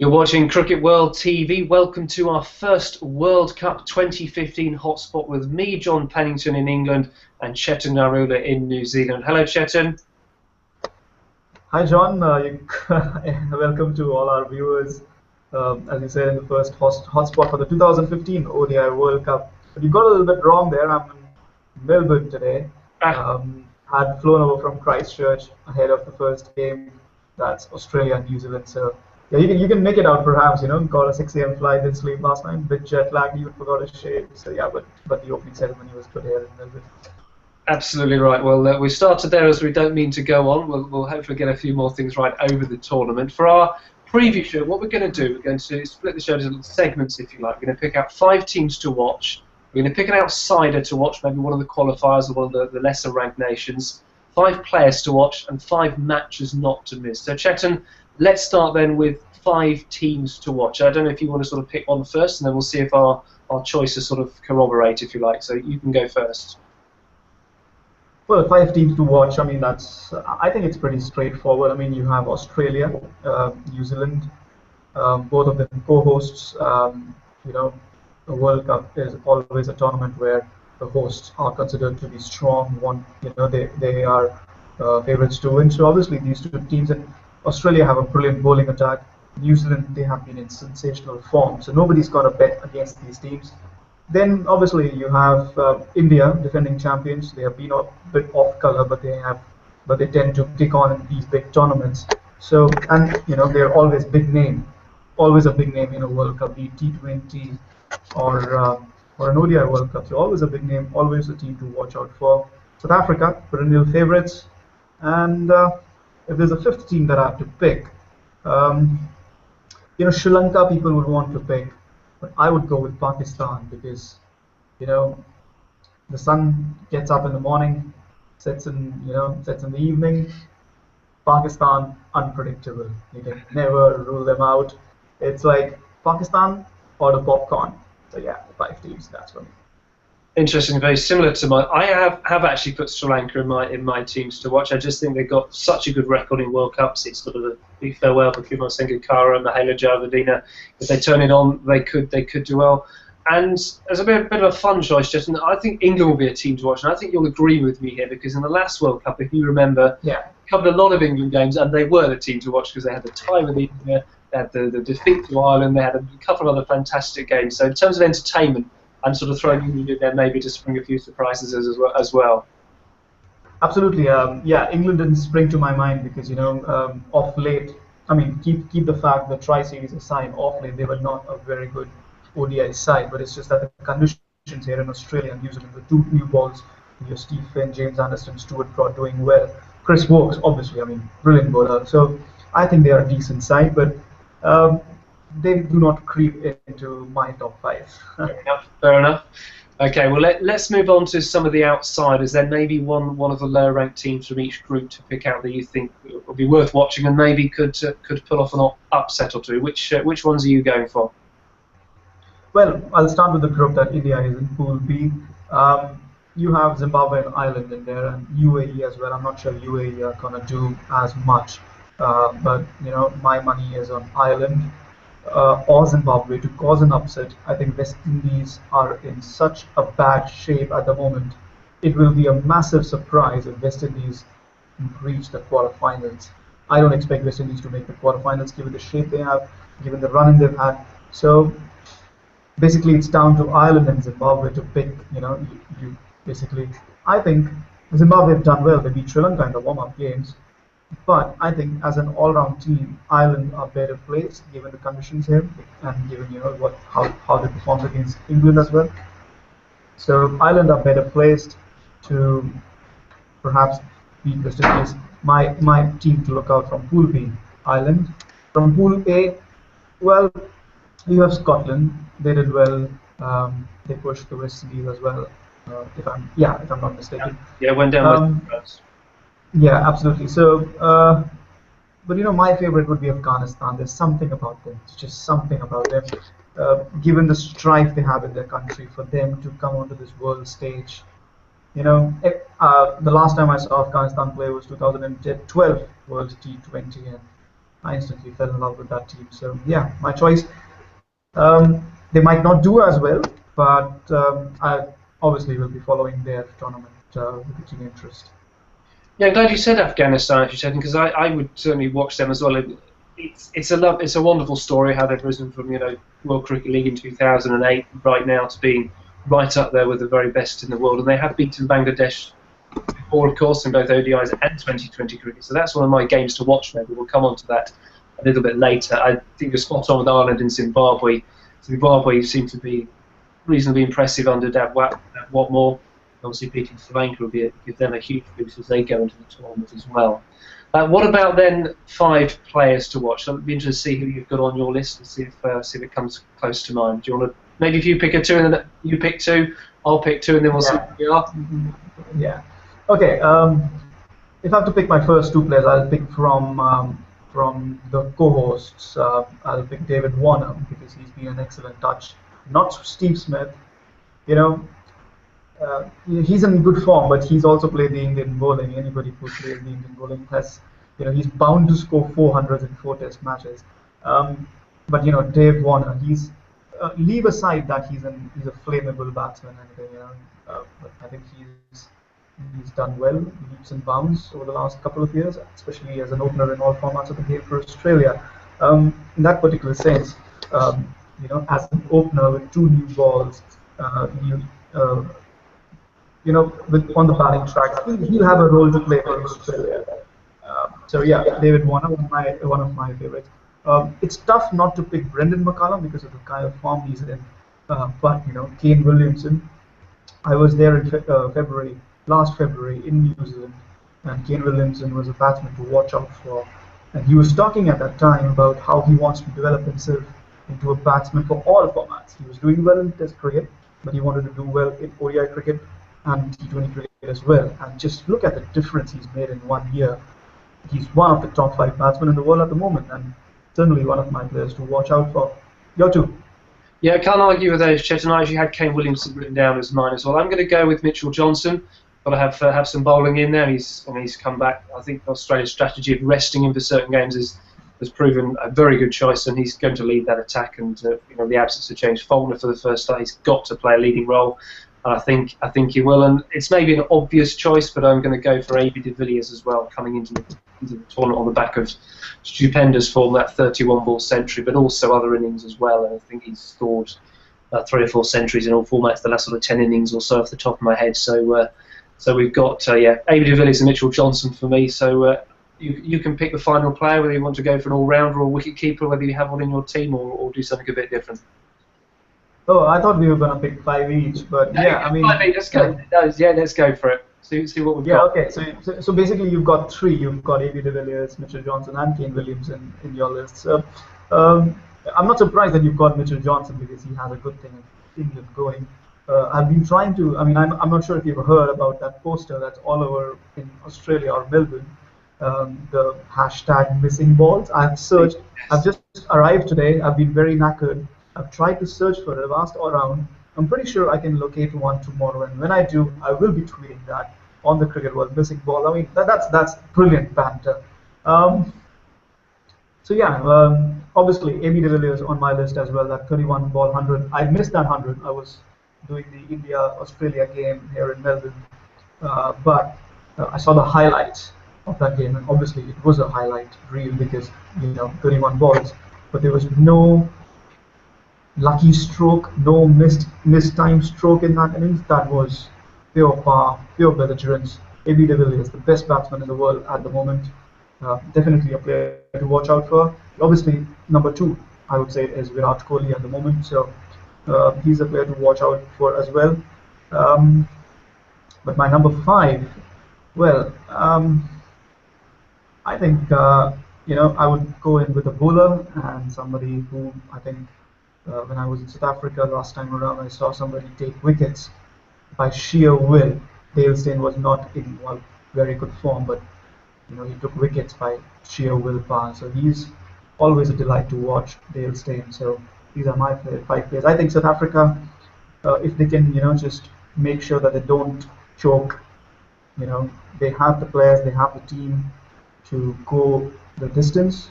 You're watching Cricket World TV. Welcome to our first World Cup 2015 hotspot with me, John Pennington in England, and Chetan Narula in New Zealand. Hello, Chetan. Hi, John. Welcome to all our viewers. As you said, in the first hotspot for the 2015 ODI World Cup. But you got a little bit wrong there. I'm in Melbourne today. Had flown over from Christchurch ahead of the first game. That's Australia and New Zealand. So yeah, you can make it out perhaps. Got a 6 a.m. flight, didn't sleep last night, bit jet lagged, even forgot to shave. So yeah, but the opening ceremony was good here in Melbourne. Absolutely right. Well, we started there as we don't mean to go on. We'll hopefully get a few more things right over the tournament. For our preview show, what we're going to do, we're going to split the show into little segments, if you like. We're going to pick out 5 teams to watch. We're going to pick an outsider to watch, maybe one of the qualifiers or one of the lesser-ranked nations. 5 players to watch and 5 matches not to miss. So, Chetan, let's start then with 5 teams to watch. I don't know if you want to sort of pick one first, and then we'll see if our choices sort of corroborate, if you like. So you can go first. Well, 5 teams to watch. I mean, I think it's pretty straightforward. I mean, you have Australia, New Zealand, both of them co-hosts. The World Cup is always a tournament where the hosts are considered to be strong. They are favorites to win. So obviously, these 2 teams in Australia have a brilliant bowling attack. New Zealand, they have been in sensational form. So nobody's got a bet against these teams. Then obviously you have India, defending champions. They have been a bit off color, but they tend to kick on in these big tournaments. So they're always big name, always a big name in a World Cup, be it T20 or an ODI World Cup. So always a big name, always a team to watch out for. South Africa, perennial favorites, and if there's a 5th team that I have to pick, Sri Lanka people would want to pick. But I would go with Pakistan because, the sun gets up in the morning, sets in the evening. Pakistan, unpredictable. You can never rule them out. It's like Pakistan or the popcorn. So yeah, 5 teams. That's for me. Interesting, very similar to mine. I have actually put Sri Lanka in my teams to watch. I just think they've got such a good record in World Cups. It's sort of a big farewell for Kumar Sangakkara and Mahela Javadena. If they turn it on, they could do well. And as a bit of a fun choice, Justin, I think England will be a team to watch, and I think you'll agree with me here because in the last World Cup, if you remember, covered a lot of England games, and they were the team to watch because they had the tie with India, they had the defeat to Ireland, they had a couple of other fantastic games. So in terms of entertainment, I'm sort of throwing England in there maybe to spring a few surprises as well. Absolutely, England didn't spring to my mind because off late. I mean, keep the fact the Tri-Series aside, off late they were not a very good ODI side, but it's just that the conditions here in Australia and New Zealand, the 2 new balls, your Steve Finn, James Anderson, Stuart Broad doing well. Chris Woakes, obviously, I mean, brilliant bowler. So I think they are a decent side, but they do not creep into my top 5. Fair enough. Okay, well let's move on to some of the outsiders. Then maybe one of the lower ranked teams from each group to pick out that you think will be worth watching and maybe could pull off an upset or 2. Which ones are you going for? Well, I'll start with the group that India is in, Pool B. You have Zimbabwe and Ireland in there, and UAE as well. I'm not sure UAE are gonna do as much, but my money is on Ireland. Or Zimbabwe to cause an upset. I think West Indies are in such a bad shape at the moment. It will be a massive surprise if West Indies reach the quarterfinals. I don't expect West Indies to make the quarterfinals given the shape they have, given the run they've had. So basically it's down to Ireland and Zimbabwe to pick. You basically, I think Zimbabwe have done well. They beat Sri Lanka in the warm-up games. But I think as an all-round team, Ireland are better placed given the conditions here and given how they performed against England as well. So Ireland are better placed to perhaps beat West Indies. My team to look out from Pool B, Ireland. From Pool A, well, you have Scotland. They did well. They pushed the West Indies as well. If I'm not mistaken. Yeah, went down with France. Yeah, absolutely. So, but my favorite would be Afghanistan. There's something about them. It's just something about them. Given the strife they have in their country, for them to come onto this world stage. The last time I saw Afghanistan play was 2012 World T20, and I instantly fell in love with that team. So yeah, my choice. They might not do as well, but I obviously will be following their tournament with keen interest. Yeah, I'm glad you said Afghanistan, if you said, because I would certainly watch them as well. It's a wonderful story how they've risen from World Cricket League in 2008 right now to being right up there with the very best in the world, and they have beaten Bangladesh before, of course, in both ODIs and 2020 cricket. So that's one of my games to watch. Maybe we'll come on to that a little bit later. I think you're spot on with Ireland and Zimbabwe. Zimbabwe seem to be reasonably impressive under Dad Watmore. Obviously, beating Sri Lanka will give them a huge boost as they go into the tournament as well. What about then 5 players to watch? I'd be interested to see who you've got on your list and see if it comes close to mine. Do you want to maybe if you pick a 2 and then you pick 2, I'll pick 2, and then we'll see who we are. Yeah. Okay. If I have to pick my first 2 players, I'll pick from the co-hosts. I'll pick David Warner because he's been an excellent touch. Not Steve Smith. You know, he's in good form, but he's also played the Indian bowling. Anybody who plays the Indian bowling has, he's bound to score 400s in 4 Test matches. But Dave Warner, leave aside that he's a flammable batsman and everything, but I think he's done well, leaps and bounds over the last couple of years, especially as an opener in all formats of the game for Australia. In that particular sense, as an opener with 2 new balls, on the batting track, he'll have a role to play for Australia. So yeah, David Warner, one of my favorites. It's tough not to pick Brendan McCullum because of the kind of form he's in. But Kane Williamson, I was there in last February in New Zealand, and Kane Williamson was a batsman to watch out for. And he was talking at that time about how he wants to develop himself into a batsman for all formats. He was doing well in Test cricket, but he wanted to do well in ODI cricket and T20 cricket as well. And just look at the difference he's made in 1 year. He's one of the top 5 batsmen in the world at the moment, and certainly one of my players to watch out for. Your 2. Yeah, I can't argue with those, Chet, and I actually had Kane Williamson written down as mine as well. I'm going to go with Mitchell Johnson. Got to have some bowling in there. He's come back. I think Australia's strategy of resting him for certain games has proven a very good choice, and he's going to lead that attack. And the absence of James Faulkner for the first time, he's got to play a leading role. And I think he will. And it's maybe an obvious choice, but I'm going to go for A.B. de Villiers as well, coming into the tournament on the back of stupendous form, that 31-ball century, but also other innings as well. And I think he's scored 3 or 4 centuries in all formats the last sort of 10 innings or so off the top of my head. So we've got A.B. de Villiers and Mitchell Johnson for me. So you can pick the final player, whether you want to go for an all-rounder or wicket-keeper, whether you have one in your team or do something a bit different. Oh, I thought we were going to pick 5 each, but yeah, I mean... 5 each, let's go. Let's go for it. See what we've got. Yeah, okay, so basically you've got 3. You've got A.B. de Villiers, Mitchell Johnson and Kane Williamson in your list. So I'm not surprised that you've got Mitchell Johnson because he has a good thing in England going. I've been trying to, I'm not sure if you've heard about that poster that's all over in Australia or Melbourne, the hashtag missing balls. I've searched, I've just arrived today, I've been very knackered. I've tried to search for it, I've asked all around. I'm pretty sure I can locate one tomorrow, and when I do, I will be tweeting that on the Cricket World missing ball. I mean, that's brilliant banter. So yeah, obviously A.B. de Villiers on my list as well, that 31-ball 100. I missed that 100. I was doing the India-Australia game here in Melbourne, but I saw the highlights of that game, and obviously it was a highlight reel because 31 balls, but there was no lucky stroke, no mistimed stroke in that innings. That was pure power, pure belligerence. A.B. de Villiers, the best batsman in the world at the moment. Definitely a player to watch out for. Obviously, number 2, I would say, is Virat Kohli at the moment. So he's a player to watch out for as well. But my number 5, well, I think I would go in with a bowler and somebody who I think. When I was in South Africa last time around, I saw somebody take wickets by sheer will. Dale Steyn was not in very good form, but he took wickets by sheer willpower. So he's always a delight to watch, Dale Steyn. So these are my 5 players. I think South Africa, if they can, just make sure that they don't choke, they have the players, they have the team to go the distance.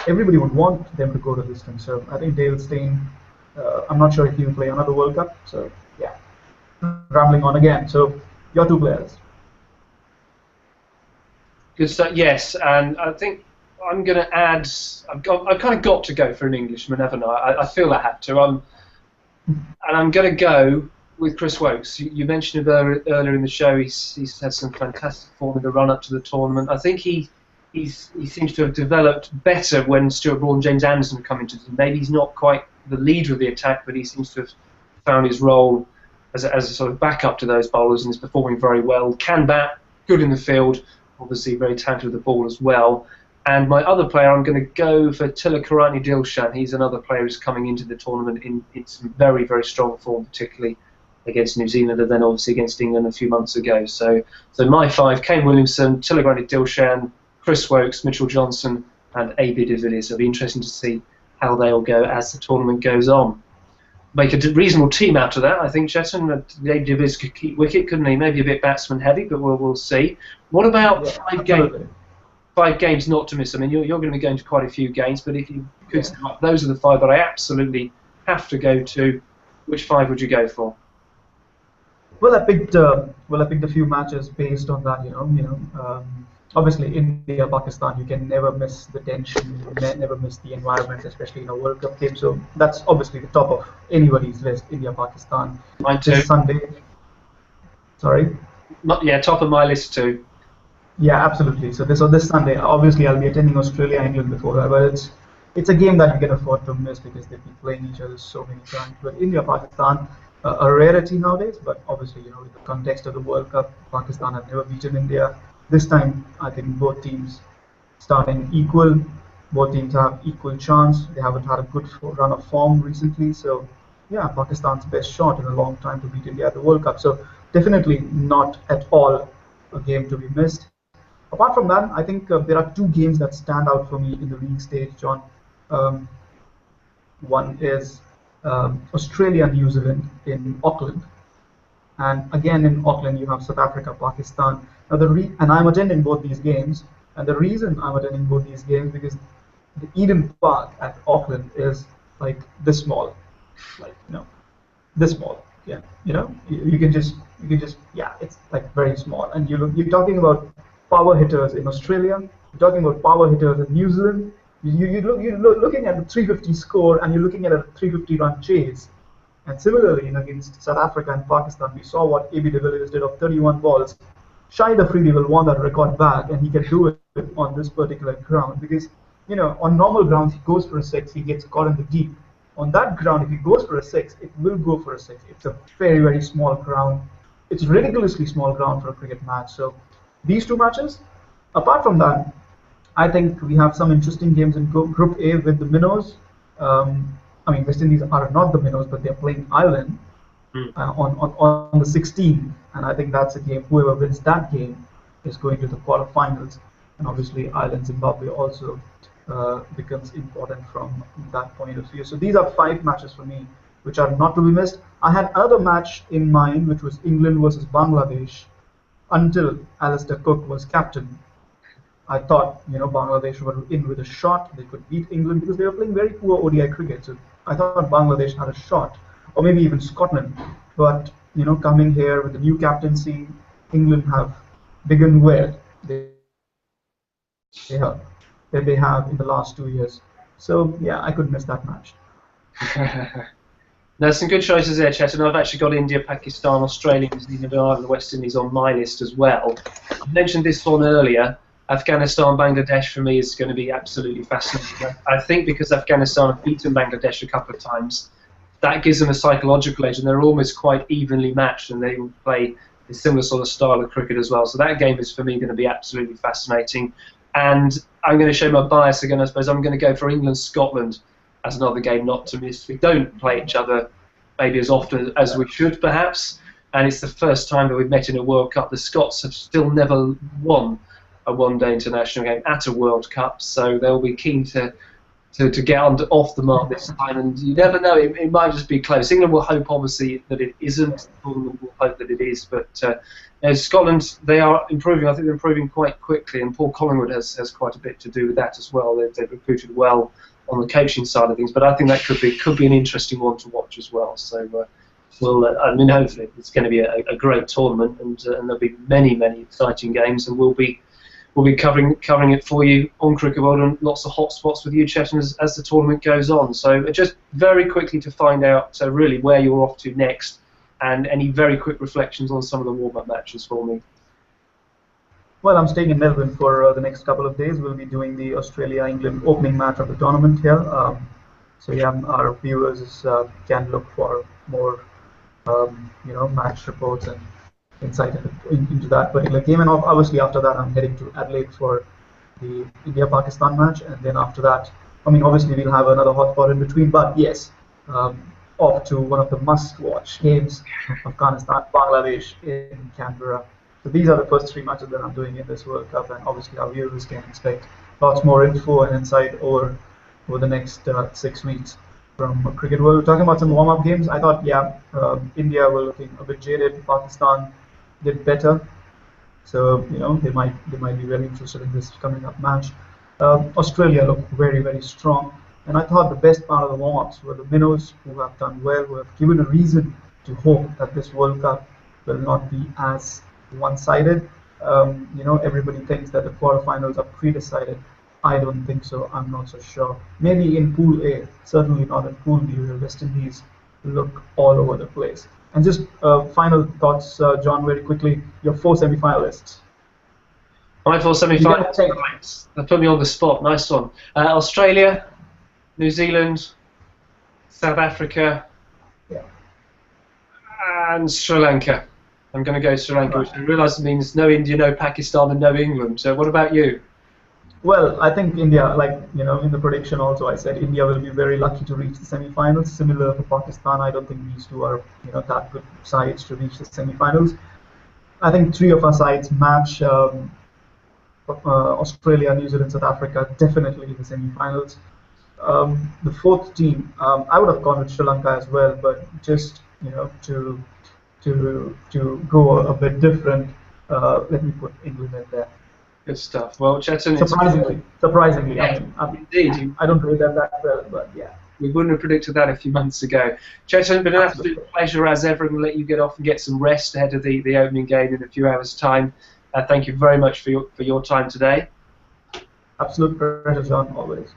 everybody would want them to go to this thing. So I think Dale Steyn, I'm not sure if he will play another World Cup. So yeah, rambling on again. So your two players. Good stuff. Yes, and I think I'm going to add. I've kind of got to go for an Englishman, haven't I? I feel I have to. And I'm going to go with Chris Woakes. You mentioned him earlier in the show. He's had some fantastic form in the run up to the tournament. I think he seems to have developed better when Stuart Broad and James Anderson have come into the team. Maybe he's not quite the leader of the attack, but he seems to have found his role as a sort of backup to those bowlers and is performing very well. Can bat, good in the field. Obviously very talented with the ball as well. And my other player, I'm going to go for Tilakarani Dilshan. He's another player who's coming into the tournament in some very, very strong form, particularly against New Zealand and then obviously against England a few months ago. So my five, Kane Williamson, Tilakarani Dilshan, Chris Woakes, Mitchell Johnson and AB de Villiers. It'll be interesting to see how they'll go as the tournament goes on. Make a reasonable team out of that, I think, Chetan. AB de Villiers could keep wicket, couldn't he? Maybe a bit batsman heavy, but we'll see. What about five games not to miss? I mean, you're going to be going to quite a few games, but if you could sum up, those are the five that I absolutely have to go to. Which five would you go for? Well, I picked a few matches based on that. Obviously, India, Pakistan, you can never miss the tension, you never miss the environment, especially in a World Cup game. So that's obviously the top of anybody's list, India, Pakistan. Mine too. This Sunday. Sorry? Yeah, top of my list too. Yeah, absolutely. So this Sunday, obviously I'll be attending Australia, England before that, but it's a game that you can afford to miss because they've been playing each other so many times. But India, Pakistan, a rarity nowadays, but obviously, in the context of the World Cup, Pakistan have never beaten India. This time, I think both teams starting equal. Both teams have equal chance. They haven't had a good run of form recently. So, yeah, Pakistan's best shot in a long time to beat India at the World Cup. So, definitely not at all a game to be missed. Apart from that, I think there are two games that stand out for me in the league stage, John. One is Australia, New Zealand in Auckland. And again in Auckland, you have South Africa, Pakistan. Now and I'm attending both these games. And the reason I'm attending both these games because the Eden Park at Auckland is like this small, this small. Yeah, you can just yeah, it's like very small. And you're talking about power hitters in Australia. You're talking about power hitters in New Zealand. You're looking at the 350 score and you're looking at a 350 run chase. And similarly, against South Africa and Pakistan, we saw what AB de Villiers did of 31 balls. Shahid Afridi will want that record back, and he can do it on this particular ground because, on normal grounds, he goes for a six, he gets caught in the deep. On that ground, if he goes for a six, it will go for a six. It's a very, very small ground. It's ridiculously small ground for a cricket match. So these two matches, apart from that, I think we have some interesting games in Group A with the Minnows. West Indies are not the Minnows, but they're playing Ireland on the 16th, and I think that's a game. Whoever wins that game is going to the quarterfinals, and obviously Ireland, Zimbabwe also becomes important from that point of view. So these are five matches for me, which are not to be missed. I had another match in mind, which was England versus Bangladesh, until Alistair Cook was captain. I thought, Bangladesh were in with a shot. They could beat England because they were playing very poor ODI cricket. So I thought Bangladesh had a shot, or maybe even Scotland. But, coming here with the new captaincy, England have begun well. They have in the last 2 years. So, yeah, I couldn't miss that match. There's some good choices there, Chet, and I've actually got India, Pakistan, Australia, New Zealand, Ireland, West Indies on my list as well. I mentioned this one earlier. Afghanistan, Bangladesh for me is going to be absolutely fascinating. I think because Afghanistan have beaten Bangladesh a couple of times, that gives them a psychological edge, and they're almost quite evenly matched, and they will play a similar sort of style of cricket as well. So that game is for me going to be absolutely fascinating. And I'm going to show my bias again, I suppose. I'm going to go for England-Scotland as another game not to miss. We don't play each other maybe as often as we should, perhaps, and it's the first time that we've met in a World Cup. The Scots have still never won a one-day international game at a World Cup, so they'll be keen to get off the mark this time, and you never know, it might just be close. England will hope, obviously, that it isn't. England will hope that it is, but Scotland, they are improving. I think they're improving quite quickly, and Paul Collingwood has quite a bit to do with that as well. They've recruited well on the coaching side of things, but I think that could be an interesting one to watch as well. So I mean, hopefully it's going to be a great tournament, and there'll be many exciting games, and we'll be covering it for you on Cricket World, and lots of hot spots with you, Chetan, as the tournament goes on. So just very quickly to find out really where you're off to next, and any very quick reflections on some of the warm-up matches for me. Well, I'm staying in Melbourne for the next couple of days. We'll be doing the Australia-England opening match of the tournament here. So yeah, our viewers can look for more, match reports and insight into that particular game. And obviously after that, I'm heading to Adelaide for the India-Pakistan match. And then after that, I mean, obviously we'll have another hotspot in between. But yes, off to one of the must-watch games, Afghanistan-Bangladesh in Canberra. So these are the first 3 matches that I'm doing in this World Cup, and obviously our viewers can expect lots more info and insight over the next 6 weeks from Cricket World. Talking about some warm-up games, I thought, India were looking a bit jaded. Pakistan did better, so they might be very interested in this coming up match. Australia looked very strong, and I thought the best part of the warm-ups were the minnows, who have done well, who have given a reason to hope that this World Cup will not be as one-sided. Everybody thinks that the quarterfinals are pre-decided. I don't think so. I'm not so sure. Maybe in Pool A, certainly not in Pool B, where West Indies look all over the place. And just final thoughts, John, very quickly. Your 4 semi-finalists. My 4 semi-finalists. That put me on the spot. Nice one. Australia, New Zealand, South Africa, and Sri Lanka. I'm going to go Sri Lanka, which I realise means no India, no Pakistan, and no England. So what about you? Well, I think India, in the prediction also, I said India will be very lucky to reach the semi-finals. Similar to Pakistan, I don't think these two are, that good sides to reach the semi-finals. I think 3 of our sides match Australia, New Zealand, South Africa, definitely in the semi-finals. The 4th team, I would have gone with Sri Lanka as well, but just, to go a bit different, let me put England in there. Good stuff. Well, Chetan, surprisingly, indeed, I don't rate that well, but yeah. We wouldn't have predicted that a few months ago. Chetan, been an absolute pleasure as ever, and we'll let you get off and get some rest ahead of the opening game in a few hours' time. Thank you very much for your time today. Absolute pleasure, John, always.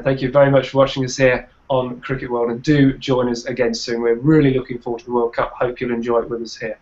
Thank you very much for watching us here on Cricket World, and do join us again soon. We're really looking forward to the World Cup. Hope you'll enjoy it with us here.